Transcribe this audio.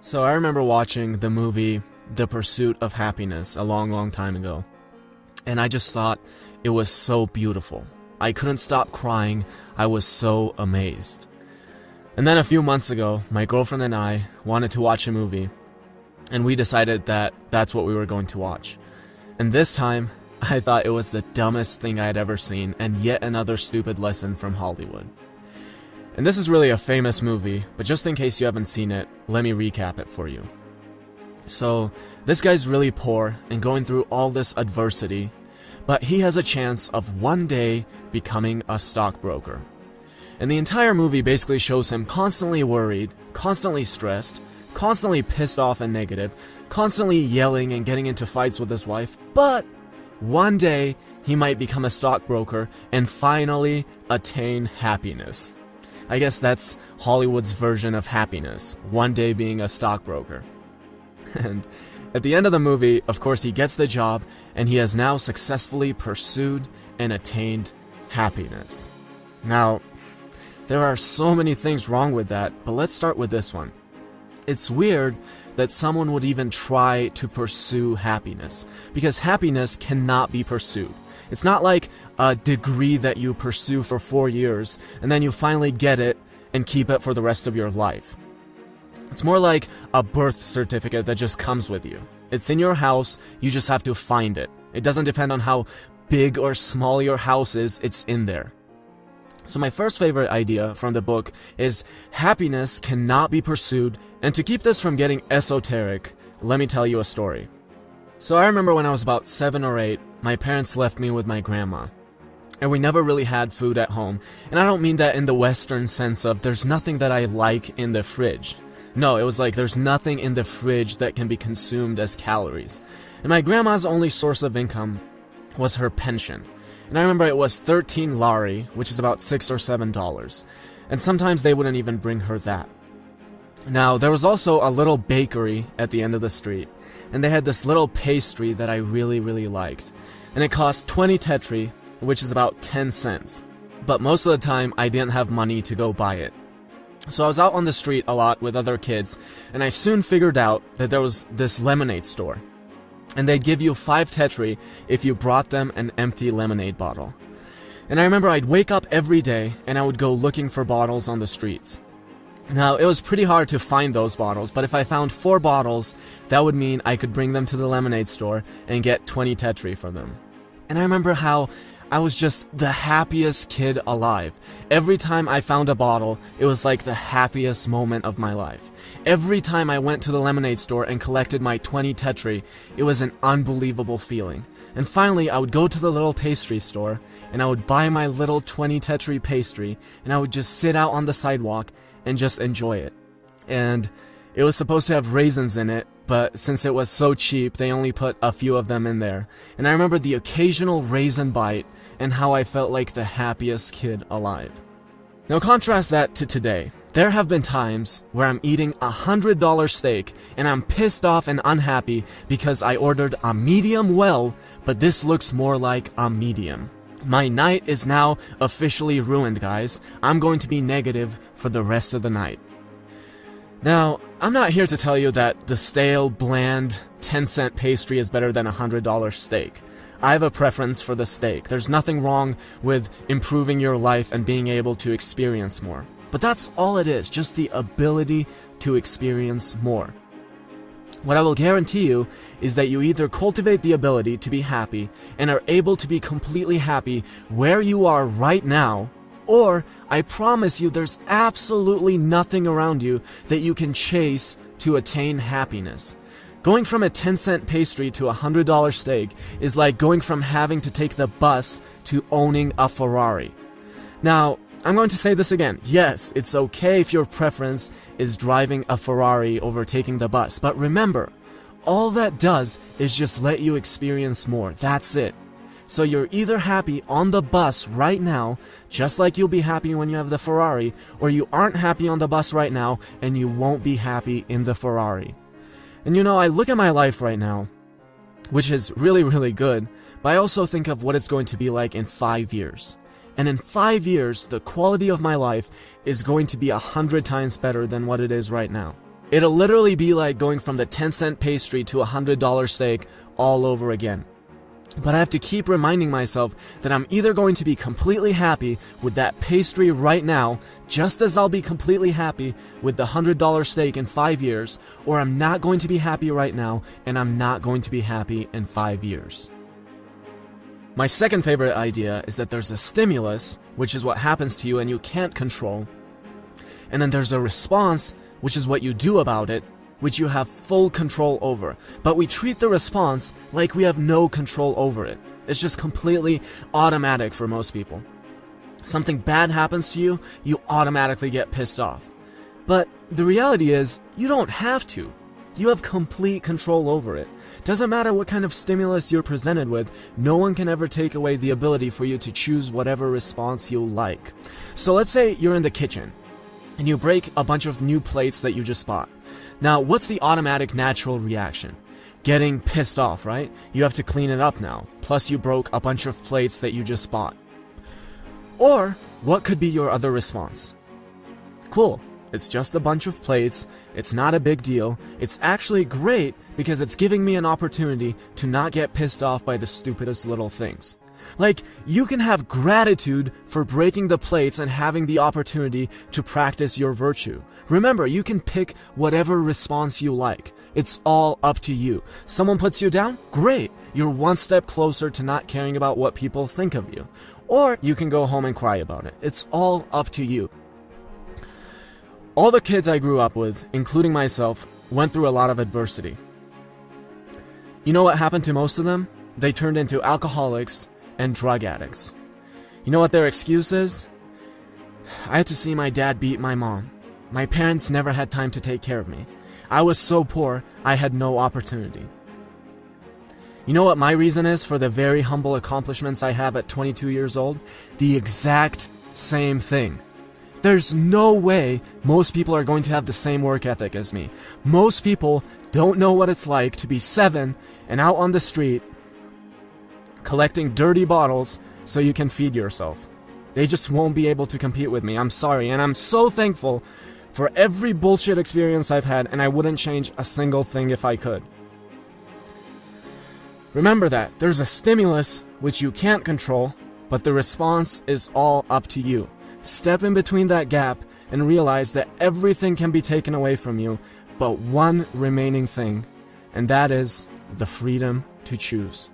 So I remember watching the movie The Pursuit of Happiness a long time ago, and I just thought it was so beautiful. I couldn't stop crying. I was so amazed. And then a few months ago, my girlfriend and I wanted to watch a movie, and we decided that that's what we were going to watch. And this time, I thought it was the dumbest thing I had ever seen, and yet another stupid lesson from Hollywood. And this is really a famous movie, but just in case you haven't seen it, let me recap it for you. So, this guy's really poor and going through all this adversity, but he has a chance of one day becoming a stockbroker. And the entire movie basically shows him constantly worried, constantly stressed, constantly pissed off and negative, constantly yelling and getting into fights with his wife, but one day he might become a stockbroker and finally attain happiness. I guess that's Hollywood's version of happiness, one day being a stockbroker. And at the end of the movie, of course, he gets the job, and he has now successfully pursued and attained happiness. Now, there are so many things wrong with that, but let's start with this one. It's weird that someone would even try to pursue happiness, because happiness cannot be pursued. It's not like a degree that you pursue for 4 years, and then you finally get it and keep it for the rest of your life. It's more like a birth certificate that just comes with you. It's in your house, you just have to find it. It doesn't depend on how big or small your house is, it's in there. So my first favorite idea from the book is happiness cannot be pursued, and to keep this from getting esoteric, let me tell you a story. So I remember when I was about 7 or 8, my parents left me with my grandma. And we never really had food at home. And I don't mean that in the Western sense of there's nothing that I like in the fridge. No, it was like there's nothing in the fridge that can be consumed as calories. And my grandma's only source of income was her pension. And I remember it was 13 lari, which is about $6 or $7. And sometimes they wouldn't even bring her that. Now, there was also a little bakery at the end of the street, and they had this little pastry that I really liked. And it cost 20 tetri, which is about 10 cents. But most of the time, I didn't have money to go buy it. So I was out on the street a lot with other kids, and I soon figured out that there was this lemonade store. And they'd give you 5 tetri if you brought them an empty lemonade bottle. And I remember I'd wake up every day, and I would go looking for bottles on the streets. Now, it was pretty hard to find those bottles, but if I found 4 bottles, that would mean I could bring them to the lemonade store and get 20 tetri for them. And I remember how I was just the happiest kid alive. Every time I found a bottle, it was like the happiest moment of my life. Every time I went to the lemonade store and collected my 20 tetri, it was an unbelievable feeling. And finally, I would go to the little pastry store, and I would buy my little 20 tetri pastry, and I would just sit out on the sidewalk and just enjoy it. And it was supposed to have raisins in it, but since it was so cheap, they only put a few of them in there. And I remember the occasional raisin bite and how I felt like the happiest kid alive. Now contrast that to today. There have been times where I'm eating a $100 steak and I'm pissed off and unhappy because I ordered a medium well, but this looks more like a medium. My night is now officially ruined, guys. I'm going to be negative for the rest of the night. Now, I'm not here to tell you that the stale, bland, 10-cent pastry is better than a $100 steak. I have a preference for the steak. There's nothing wrong with improving your life and being able to experience more. But that's all it is, just the ability to experience more. What I will guarantee you is that you either cultivate the ability to be happy and are able to be completely happy where you are right now, or I promise you there's absolutely nothing around you that you can chase to attain happiness. Going from a 10-cent pastry to a $100 steak is like going from having to take the bus to owning a Ferrari. Now, I'm going to say this again. Yes, it's okay if your preference is driving a Ferrari over taking the bus. But remember, all that does is just let you experience more. That's it. So you're either happy on the bus right now, just like you'll be happy when you have the Ferrari, or you aren't happy on the bus right now and you won't be happy in the Ferrari. And you know, I look at my life right now. which is really, really good, but I also think of what it's going to be like in 5 years. And in 5 years, the quality of my life is going to be 100 times better than what it is right now. It'll literally be like going from the 10-cent pastry to a $100 steak all over again. But I have to keep reminding myself that I'm either going to be completely happy with that pastry right now, just as I'll be completely happy with the $100 steak in 5 years, or I'm not going to be happy right now, and I'm not going to be happy in 5 years. My second favorite idea is that there's a stimulus, which is what happens to you and you can't control, and then there's a response, which is what you do about it, which you have full control over. But we treat the response like we have no control over it. It's just completely automatic for most people. Something bad happens to you, you automatically get pissed off. But the reality is, you don't have to. You have complete control over it. Doesn't matter what kind of stimulus you're presented with, no one can ever take away the ability for you to choose whatever response you like. So let's say you're in the kitchen, and you break a bunch of new plates that you just bought. Now, what's the automatic natural reaction? Getting pissed off, right? You have to clean it up now. Plus you broke a bunch of plates that you just bought. Or, what could be your other response? Cool, it's just a bunch of plates, it's not a big deal, it's actually great because it's giving me an opportunity to not get pissed off by the stupidest little things. Like, you can have gratitude for breaking the plates and having the opportunity to practice your virtue. Remember, you can pick whatever response you like. It's all up to you. Someone puts you down? Great! You're one step closer to not caring about what people think of you. Or you can go home and cry about it. It's all up to you. All the kids I grew up with, including myself, went through a lot of adversity. You know what happened to most of them? They turned into alcoholics and drug addicts. You know what their excuse is? I had to see my dad beat my mom. My parents never had time to take care of me. I was so poor, I had no opportunity. You know what my reason is for the very humble accomplishments I have at 22 years old? The exact same thing. There's no way most people are going to have the same work ethic as me. Most people don't know what it's like to be 7 and out on the street collecting dirty bottles so you can feed yourself. They just won't be able to compete with me. I'm sorry, and I'm so thankful for every bullshit experience I've had, and I wouldn't change a single thing if I could. Remember that there's a stimulus which you can't control, but the response is all up to you. Step in between that gap and realize that everything can be taken away from you, but one remaining thing, and that is the freedom to choose.